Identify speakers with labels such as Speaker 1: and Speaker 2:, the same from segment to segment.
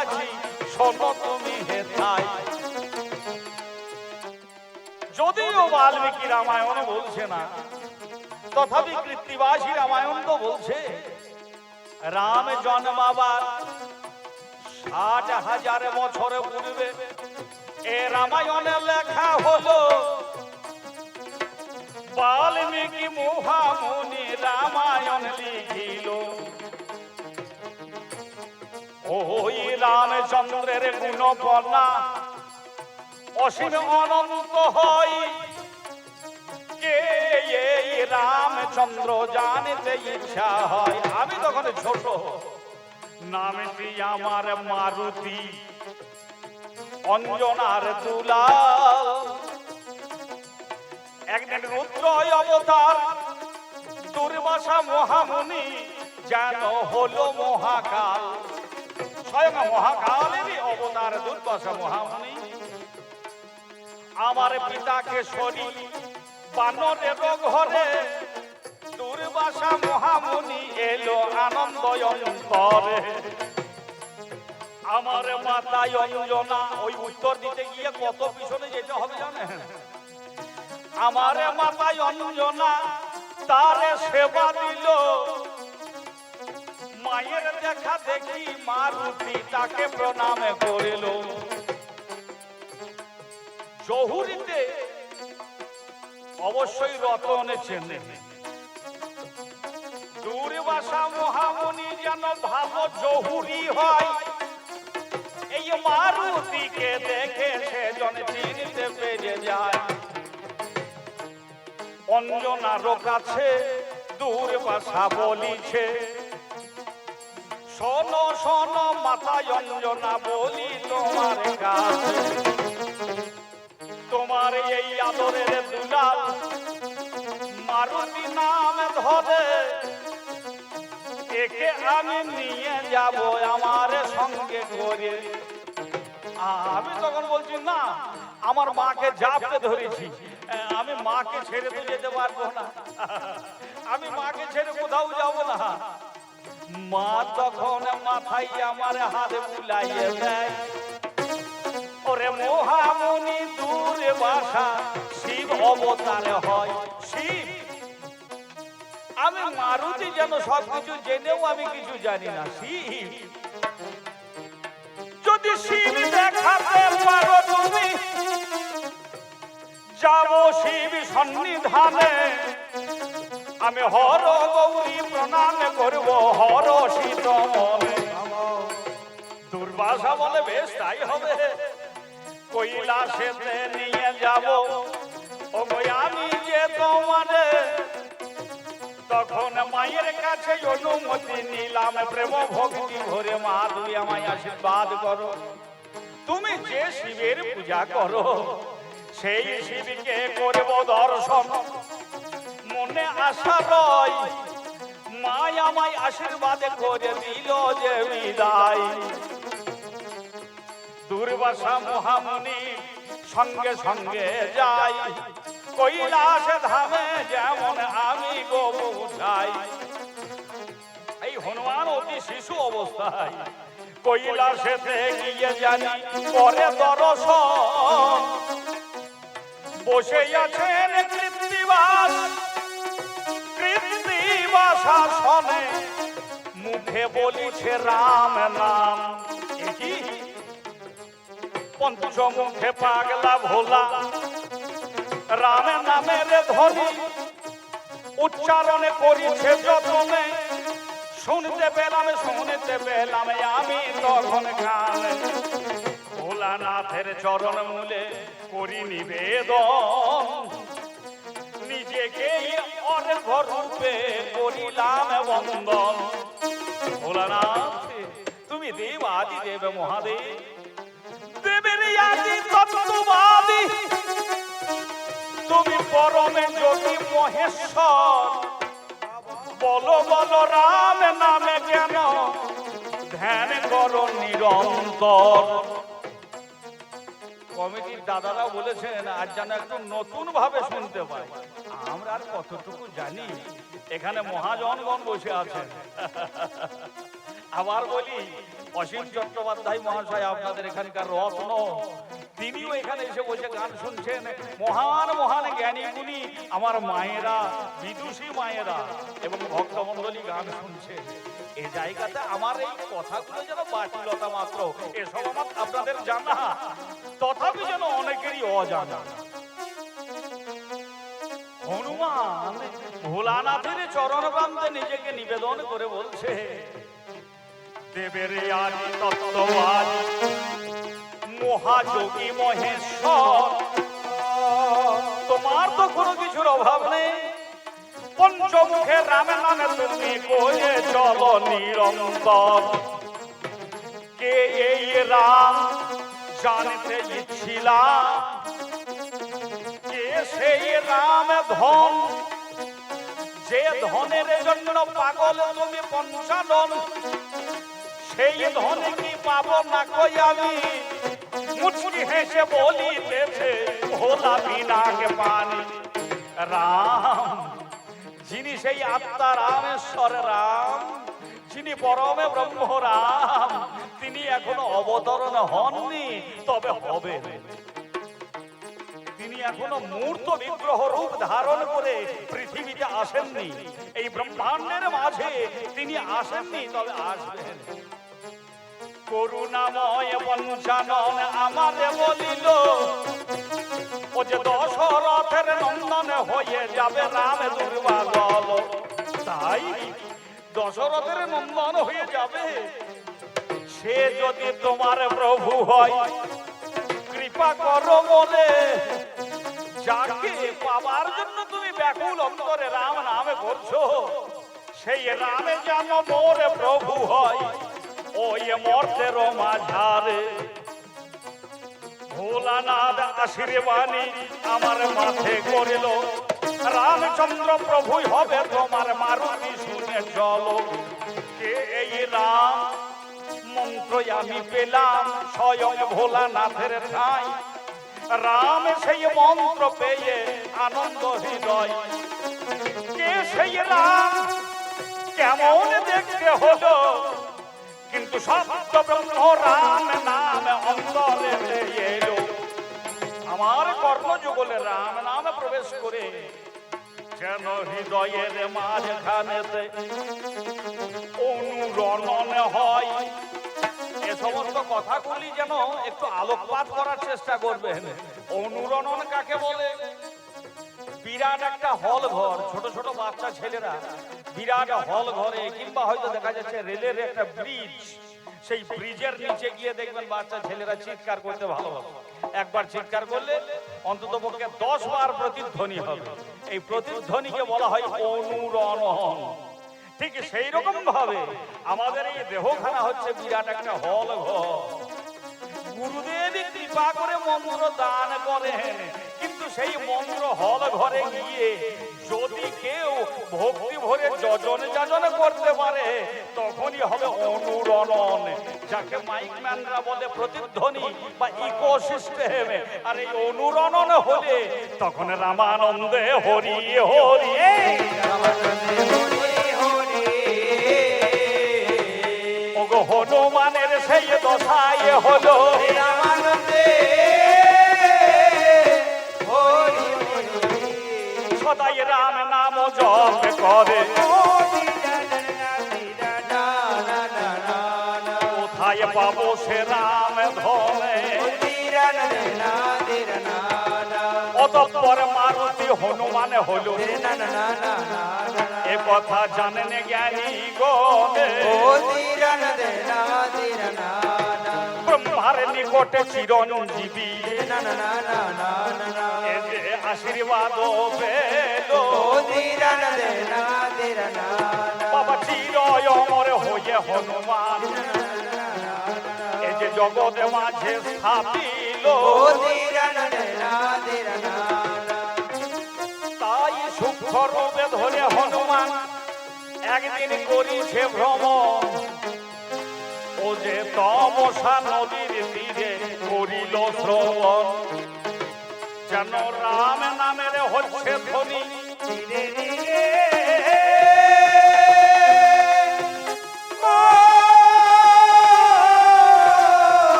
Speaker 1: আছি শোনো তুমি হেথাই। যদিও বাল্মীকি রামায়ণ বলছে না, তথাপি কৃত্তিবাসী রামায়ণ তো বলছে রাম জন্মাবার ৬০,০০০ বছর পূর্বে এ রামায়ণে লেখা হলো। বাল্মীকি মহামুনি রামায়ণ লিখিল। ওই রামচন্দ্রের গুণবর্ণনা অসীম অনন্ত হয়। কে এই রামচন্দ্র জানতে ইচ্ছা হয়। আমি তখন ছোট, নামটি আমার মারুতি, অঞ্জনার দুলাল। একদিন রুদ্র অবতার দুর্বাসা মহামুনি যেন হলো মহাকাল। স্বয়ং মহাকালেরই অবতার দুর্বাসা মহামুনি। আমার পিতাকে সরি বানরের ঘরে দুর্বাসা মহামুনি এলো আনন্দ অন্তরে। আমার মাতায় অঞ্জনা, ওই উত্তর দিতে গিয়ে কত পিছনে যেতে হবে জানেন। আমার মাতায় অঞ্জনা তারে সেবা দিল। মায়ের দেখা দেখি মারুতি তাকে প্রণাম করিল। জহুরিতে অবশ্যই রতন চেনে। দুর্বাসা মহামুনি যেন ভালো জহুরি হয়। এই মারুতিকে দেখে সেজন চিনতে পেরে যায়। অঞ্জনারও কাছে দুর্বাসা বলিছে, শোনো শোনো মাতায় অঞ্জনা বলি তোমার কাছে। তোমার এই আদরের দুলাল মারুতি নাম ধরে একে আমি নিয়ে যাব আমার সঙ্গে করে। আমি তখন বলছি না, আমার মাকে জাপতে ধরেছি, আমি মাকে ছেড়ে তো যেতে পারবো না, আমি মাকে ছেড়ে কোথাও যাব না। মা তখন মাথায় আমার হাত বুলাইয়ে দেয়। ওরে মহামুনি দুর্বাসা শিব অবতার হয়। শিব, আমি মারুতি যেন সবকিছু জেনেও আমি কিছু জানি না। শিব, যদি শিব দেখাতে পারো তুমি যাবো শিব সন্নিধানে। আমি হর গৌরী প্রণাম করব হর শীত মনে। দুর্বাসা বলে বেশ তাই হবে, কৈলাসেতে নিয়ে যাব। ও আমি যে তোমারে তখন মায়ের কাছে অনুমতি নিলাম। প্রেম ভক্তি ভরে মা তুমি আমায় আশীর্বাদ করো। তুমি যে শিবের পূজা করো সেই শিবকে করব দর্শন। মনে আশা রয় মা আমায় আশীর্বাদ করে দিল যে বিদায়। দুর্বাসা মহামুনি সঙ্গে সঙ্গে যাই কৈলাস ধামে যেমন আমি গবু যাই। এই হনুমান অতি শিশু অবস্থায় কৈলাসেতে গিয়ে জানি পরে দর্শন। বসে আছেন কৃত্তিবাস, কৃত্তিবাসা শোনে মুখে বলিছে রাম নাম। কি পঞ্চমুখে পাগলা ভোলা রাম নামের ধ্বনি উচ্চারণে করিছে যতনে। শুনতে পেলাম আমি তখন গান। ভোলানাথের চরণ মূলে করি নিবেদন। নিজেকে অর্ঘ্য রূপে করিলাম বন্দন। ভোলানাথ তুমি দেব আদি দেব মহাদেব, দেবের আদি তত্ত্ববাদী। তুমি পরমে যোগী মহেশ্বর। বলো বলো রাম নামে কেন ধ্যান করো নিরন্তর। কমিটির দাদারা বলেছেন আজ যেন একটু নতুন ভাবে শুনতে পাই। আমরা আর কতটুকু জানি, এখানে মহাজনগণ বসে আছেন। আবার বলি, অসীম চট্টোপাধ্যায় মহাশয় আপনাদের এখানকার রত্ন, তিনিও এখানে এসে বসে গান শুনছেন। মহান মহান জ্ঞানী গুণী আমার মায়েরা, বিদুষী মায়েরা এবং ভক্তমণ্ডলী গান শুনছে। এই জায়গাতে আমার এই কথাগুলো যেন বাতিলতা মাত্র, এসব আমার আপনাদের জানা, তথাপি যেন অনেকেরই অজানা। হনুমান ভোলানাথের চরণ প্রান্তে নিজেকে নিবেদন করে বলছে, দেবের আদি তত্ত্ববাদী মহাযোগী মহেশ্বর, তোমার তো কোনো কিছুর অভাব নেই। পঞ্চমুখে রামের নামে তুমি বলে চলো নিরন্তর। কে এই রাম জানতে ইচ্ছিলাম, কে সেই রাম ধন, যে ধনের জন্য পাগল তুমি পঞ্চানন। সেই ধনে কি পাবো না কই আমি, মুচকি হেসে বলিতেছে ভোলা বিনাকে পানি। রাম যিনি সেই আত্মা রামেশ্বর রাম, যিনি পরমে ব্রহ্ম রাম, তিনি এখনো অবতরণ হননি, তবে হবে। তিনি এখনো মূর্ত বিগ্রহ রূপ ধারণ করে পৃথিবীতে আসেননি, এই ব্রহ্মাণ্ডের মাঝে তিনি আসেননি, তবে আসবেন। করুণাময় পঞ্চানন আমারে বলিল, ও যে দশরথের নন্দন হয়ে যাবে রাম দুর্বাদল। তাই দশরথের নন্দন হয়ে যাবে, সে যদি তোমার প্রভু হয় কৃপা করো বলে। যাকে পাবার জন্য তুমি ব্যাকুল অন্তরে রাম নামে করছো, সেই রামে যেন মোর প্রভু হয় ওই মর্তের মাঝারে। ভোলানাথ আশীর্বাণী আমার মাথে করিল, রামচন্দ্র প্রভুই হবে তোমার মারুতি শুনে চলো। কে এই রাম মন্ত্র আমি পেলাম স্বয়ং ভোলানাথের ঠাই। রাম সেই মন্ত্র পেয়ে আনন্দ হৃদয়। কে সেই রাম কেমন দেখতে হলো, কিন্তু শব্দ ব্রহ্ম রাম নামে অন্তরে এলো। আমার কর্ণযুগলে রাম নামে প্রবেশ করে যেন হৃদয়ের মাঝখানেতে অনুরণন হয়। এ সমস্ত কথাগুলি যেন একটু আলোকপাত করার চেষ্টা করবেন। অনুরণন কাকে বলে? বিরাট একটা হল ঘর, ছোট ছোট বাচ্চা ছেলেরা বিরাট হল ঘরে, কিংবা হয়তো দেখা যাচ্ছে রেলের একটা ব্রিজ, সেই ব্রিজের নিচে গিয়ে দেখবেন বাচ্চা ছেলেরা চিৎকার করতে ভালোবাসে। একবার চিৎকার করলে অন্তত পক্ষে 10 বার প্রতিধ্বনি হবে। এই প্রতিধ্বনিকে বলা হয় অনুরণন। ঠিক সেই রকম ভাবে আমাদের এই দেহখানা হচ্ছে বিরাট একটা হল ঘর। গুরুদেবই কৃপা করে মন্ত্র দান করেন, কিন্তু সেই মন্ত্র হল ঘরে গিয়ে যদি কেউ ভক্তি ভরে যজন যাজন করতে পারে, তখনই হবে অনুরণন, যাকে মাইকম্যানরা বলে প্রতিধ্বনি বা ইকোসিস্টেম। আর এই অনুরণন হলে তখন রামানন্দে হরি হরি, ওগো হনুমানের সেই দশায় হলো রামানন্দে হরি হরি। সদাই রাম নাম জপ করে, কোথায় পাবো সে রাম ধনে। অতঃপর মারুতি হনুমান হলো, এ কথা জানেন জ্ঞানী গণে। ব্রহ্মার নিকটে চিরঞ্জীবী আশীর্বাদ পেল, বাবা চির অমর হয়ে হনুমান এ যে জগৎ মাঝে স্থাপিল। তাই সূক্ষ্ম রূপে ধরে হনুমান একদিন করিছে ভ্রমণ, ও যে তমসা নদীর তীরে করিল শ্রবণ। যেন রাম নামের হচ্ছে ধ্বনি,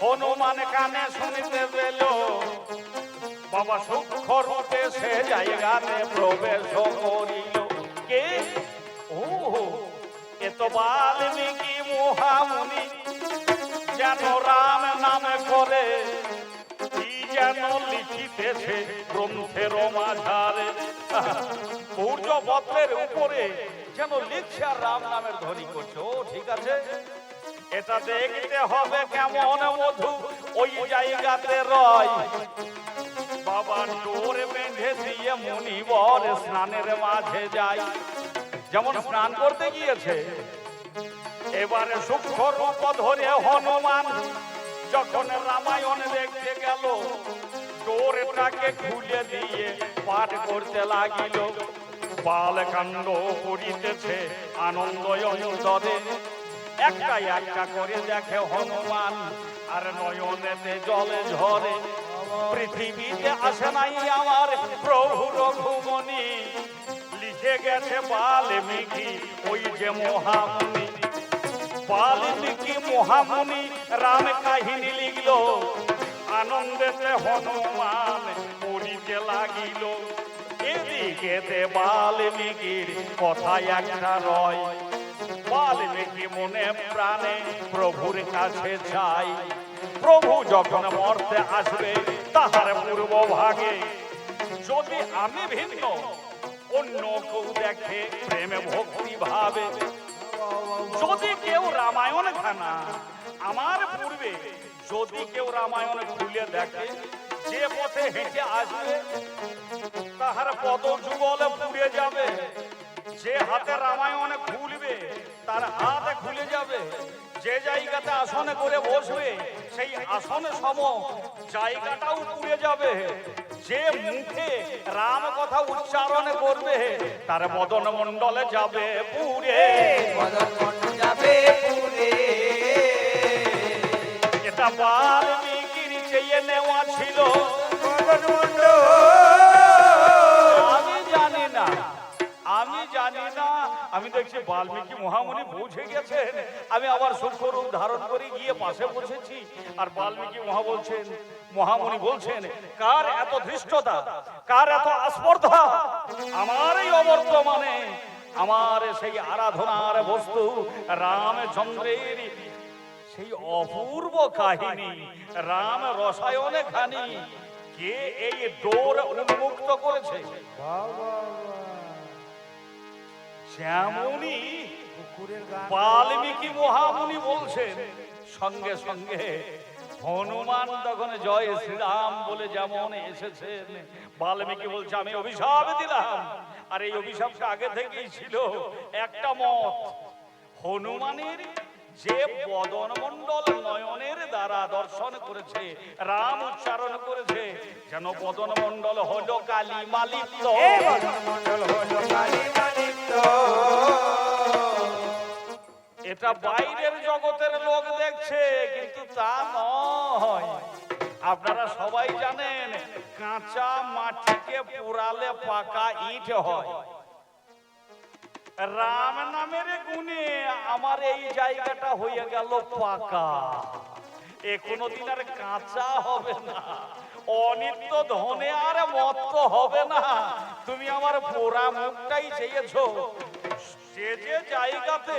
Speaker 1: হনুমান কানে শুনিতে পেল বাবা সূক্ষ্ম রূপে সে জায়গাতে প্রবেশ করিল। কে? ও এ তো বাল্মীকি মহামুনি, যেন রাম নামে করে কি যেন লিখিতেছে গ্রন্থের মাঝারে। পূর্যপত্রের উপরে যেন লিখছে আর রাম নামের ধ্বনি করছে। ও ঠিক আছে, এটা দেখতে হবে কেমন মধু ওই জায়গাতে রয়। বাবা ডোর বেঁধে দিয়ে মুনিবর স্নানের মাঝে যায়, যেমন স্নান করতে গিয়েছে। এবারে সূক্ষ্ম রূপ ধরে হনুমান যখন রামায়ণ দেখতে গেল, ডোরটাকে খুলে দিয়ে পাঠ করতে লাগিল। বালকাণ্ড করিতেছে আনন্দ অন্তরে, একটা একটা করে দেখে হনুমান আর নয়নেতে জলে ঝরে। পৃথিবীতে আসে নাই আমার প্রভু রঘুমণি, লিখে গেছে বাল্মীকি ওই যে মহামুনি। বাল্মীকি মহামুনি রাম কাহিনী লিখল, আনন্দেতে হনুমান পড়িতে লাগিল। এদিকে বাল্মীকির কথা একটা রয়, বাল্মীকি মনে প্রাণে প্রভুর কাছে চাই। প্রভু যখন মরতে আসবে তাহার পূর্ব ভাগে যদি আমি ভিন্ন অন্য কেউ দেখে প্রেমে ভক্তি ভাবে, যদি কেউ রামায়ণ খানা আমার পূর্বে যদি কেউ রামায়ণ খুলে দেখে, যে পথে হেঁটে আসবে তাহার পদ যুগলে পুড়ে যাবে। যে হাতে রামায়ণ খুলবে তার হাত খুলে যাবে। যে জায়গাতে আসনে করে বসবে সেই আসনে সম জায়গাটাও পুড়ে যাবে। যে মুখে রাম কথা উচ্চারণ করবে তার বদন মণ্ডলে যাবে পুড়ে, এটা বাল্মীকির চেয়ে নেওয়া ছিল। আমি জানি না, আমি দেখছি বাল্মীকি মহামুনি পৌঁছে গেছেন। আমি আবার সূক্ষ্ম রূপ ধারণ করে গিয়ে পাশে বসেছি, আর বাল্মীকি মহামুনি বলছেন, কার এত ধৃষ্টতা, কার এত আস্পর্ধা আমার এই অবর্তমানে, আমার সেই আরাধনার বস্তু রামচন্দ্রের সেই অপূর্ব কাহিনী, রাম রসায়নে খানি কে এই ডোর উন্মুক্ত করেছে। যেমনই বাল্মীকি মহামুনি বলছেন, সঙ্গে সঙ্গে হনুমান তখন জয় শ্রীরাম বলে যেমন এসেছেন, বাল্মীকি বলছে আমি অভিশাপ দিলাম। আর এই অভিশাপটা আগে থেকেই ছিল। একটা মত, হনুমানের যে বদন মণ্ডল নয়নের দ্বারা দর্শন করেছে, রাম উচ্চারণ করেছে, যেন বদন মণ্ডল হলো কালী মালিত। এটা বাইরের জগতের লোক দেখছে, কিন্তু তা নয়। আপনারা সবাই জানেন কাঁচা মাটিকে পোড়ালে পাকা ইট হয়। রাম নামের গুণে আমার এই জায়গাটা হয়ে গেল পাকা, এ কোনদিন আর কাঁচা হবে না। অনিত্য ধনে আর মত্ত হবে না। তুমি আমার পোড়া মুখটাই চেয়েছো। যে যে জায়গাতে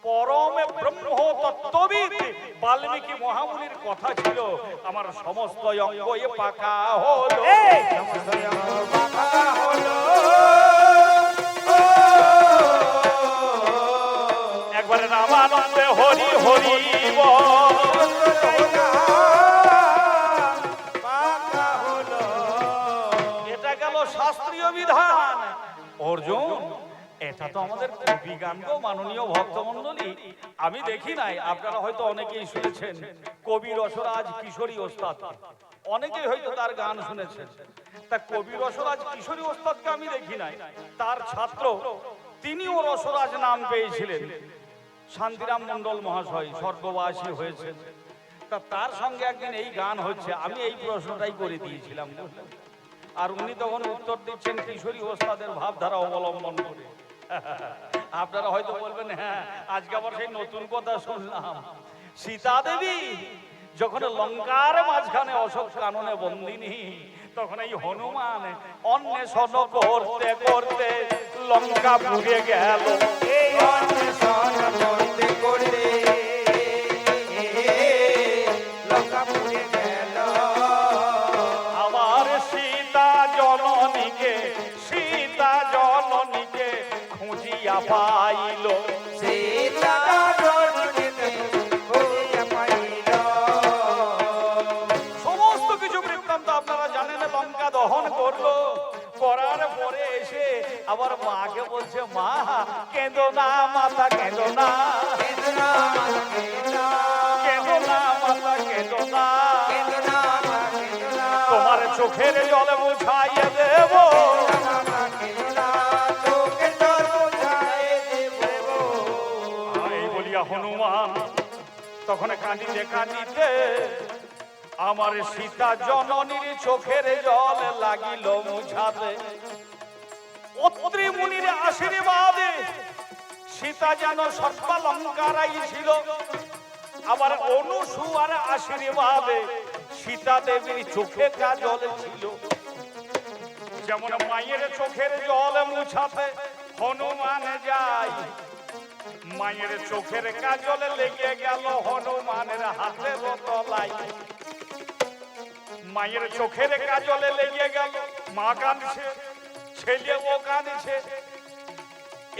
Speaker 1: পরমে ব্রহ্ম তত্ত্ববিদ বাল্মীকি মহামুনির কথা ছিল, আমার সমস্ত অঙ্গ এ পাকা হলো, একবারে রামানন্দে হরি হরি এটা গেল শাস্ত্রীয় বিধান। অর্জুন, এটা তো আমাদের কবি গান গো মাননীয় ভক্তমণ্ডলী। আমি দেখি নাই, আপনারা হয়তো অনেকেই শুনেছেন কবি রসরাজ কিশোরী ওস্তাদ, অনেকেই হয়তো তার গান শুনেছেন। তা কবি রসরাজ কিশোরী ওস্তাদকে আমি দেখি নাই, তার ছাত্র তিনিও রসরাজ নাম পেয়েছিলেন। শান্তিরাম মণ্ডল মহাশয় স্বর্গবাসী হয়েছেন। তা তার সঙ্গে একদিন এই গান হচ্ছে, আমি এই প্রশ্নটাই করে দিয়েছিলাম, আর উনি তখন উত্তর দিচ্ছেন কিশোরী ওস্তাদের ভাবধারা অবলম্বন করে। আপনারা হয়তো বলবেন হ্যাঁ আজকে আবার সেই নতুন কথা শুনলাম। সীতা দেবী যখন লঙ্কার মাঝখানে অশোক কাননে বন্দিনী, তখন এই হনুমান অন্বেষণ করতে করতে লঙ্কা পুড়ে গেল।
Speaker 2: এই অন্বেষণ করতে করতে লঙ্কা পুড়ে গেল।
Speaker 1: আমার সীতা জননীকে, সীতা জননীকে খুঁজিয়া পাইল।
Speaker 2: সীতা জননীকে খুঁজিয়া পাইল।
Speaker 1: সমস্ত কিছু বৃত্তান্ত আপনারা জানেন। লঙ্কা দহন করলো, করার পরে এসে আবার মাকে বলছে, মা কেঁদো না মাতা, কেঁদো না,
Speaker 2: কেঁদো না কেঁদো না,
Speaker 1: কেঁদো না মাতা, কেঁদো না,
Speaker 2: কেঁদো না কেঁদো না,
Speaker 1: তোমার চোখের জল বুঝাইয়ে দেব।
Speaker 2: কেঁদো না, চোখের জল বুঝাইয়ে দেব।
Speaker 1: এই বলিয়া হনুমান তখন কাঁদিতে কাঁদিতে আমার সীতা জননীর চোখের জল লাগিল মুছাতে। অত্রি মুনির আশীর্বাদে সীতা যেন সর্বালঙ্কারাই ছিল। আবার অনুসুয়ার আশীর্বাদে সীতা দেবীর চোখে কাজল ছিল। যেমন মায়ের চোখের জল মুছাতে হনুমান যায়, মায়ের চোখের কাজল লেগে গেল হনুমানের হাতের তলায়। মায়ের চোখের কাজলে লেগে গেল, মা কাঁদছে, ছেলেও কাঁদছে।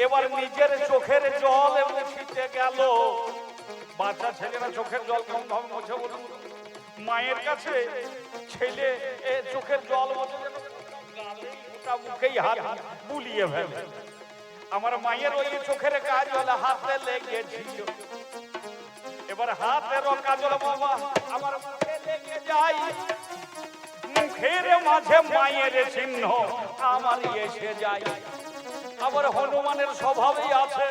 Speaker 1: এবার নিজের চোখের জল মুছিতে গেল। বাচ্চা ছেলেরা চোখের জল কম ভাবে মুছে বলুন। মায়ের কাছে ছেলে চোখের জল মুছে যেন গোটা মুখেই হাত বুলিয়ে ফেলে। আমার মায়ের ওই চোখের কাজল হাতে লেগেছিল। এবার হাতের কাজল বাবা আমার মুখে লেগে যায়। মুখের মাঝে মায়ের চিহ্ন আমার এসে যায়। আবার হনুমানের স্বভাবই আছে,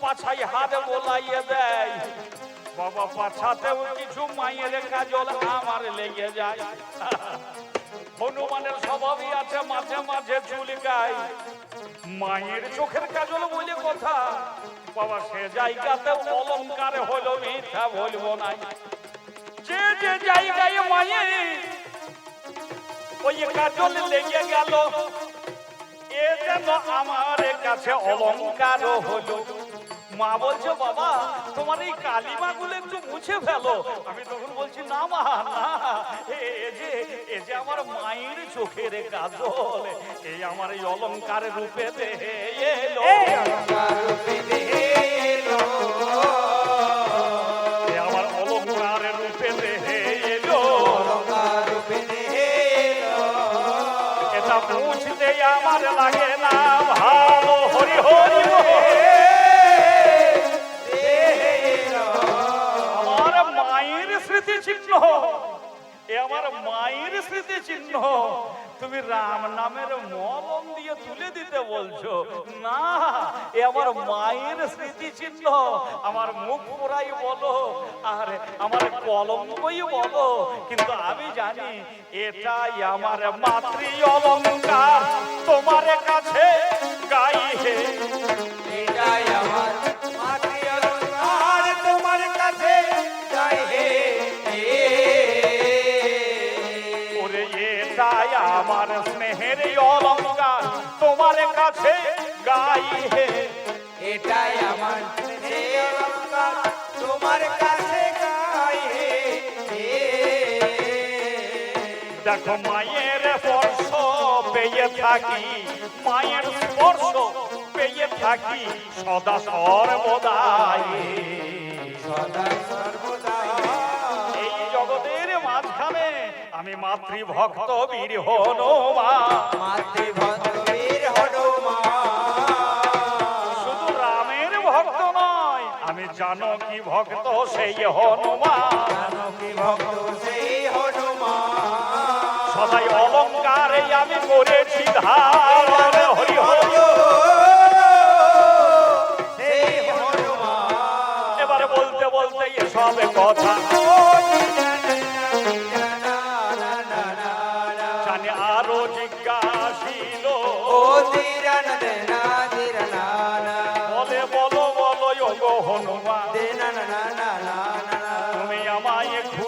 Speaker 1: পাছায় হাত বোলাইয়ে দেয়। বাবা পাছাতেও কিছু মায়ের কাজল আমার লেগে যায়। হনুমানের স্বভাবই আছে, মাঝে মাঝে চুলকায়। মায়ের চোখের কাজল বলে কথা বাবা, সে জায়গাতে অলঙ্কার হলো, মিথ্যা বলবো না। যে যে জায়গায় মায়ের ওই কাজল লেগে গেল, এ যেন আমার কাছে অলঙ্কার হলো। মা বলছে, বাবা তোমার এই কালিমা গুলো একটু মুছে ফেলো। আমি তখন বলছি, না মা না, এ যে আমার মায়ের চোখের কাজল, এই আমার এই অলঙ্কার রূপে এলো। আমার অলঙ্কার রূপে এলো। এটা বুঝতে আমার লাগে না ভালো। হরি হরি আমার মায়ের স্মৃতি চিহ্ন, এ আমার মায়ের স্মৃতি চিহ্ন তুমি রাম নামের মলম দিয়ে তুলে দিতে বলছো? না, এ আমার মায়ের স্মৃতি চিহ্ন। আমার মুখ পোড়াই বলো আর আমার কলঙ্কই বলো, কিন্তু আমি জানি এটাই আমার মাতৃ অলঙ্কার। তোমার কাছে গাই হে,
Speaker 2: এটাই আমার মাতৃ অলঙ্কার, তোমার কাছে গাই হে।
Speaker 1: ওরে এটাই আমার স্নেহের অলঙ্কার, তোমার কাছে গাই হে।
Speaker 2: এটাই আমার অলঙ্কার, তোমার কাছে গাই হে।
Speaker 1: দেখো মায়ের স্পর্শ পেয়ে থাকি, মায়ের স্পর্শ পেয়ে থাকি সদা সর্বদাই।
Speaker 2: সদা সর্বদা
Speaker 1: এই জগতের মাঝখানে আমি মাতৃভক্ত বীর হনুমান।
Speaker 2: মাতৃভক্ত বীর হনুমান।
Speaker 1: শুধু রামের ভক্ত নয়, আমি জানকী ভক্ত সেই হনুমান।
Speaker 2: জানকী ভক্ত সেই হনুমান।
Speaker 1: সদাই অলঙ্কারে আমি করেছি ধারণ।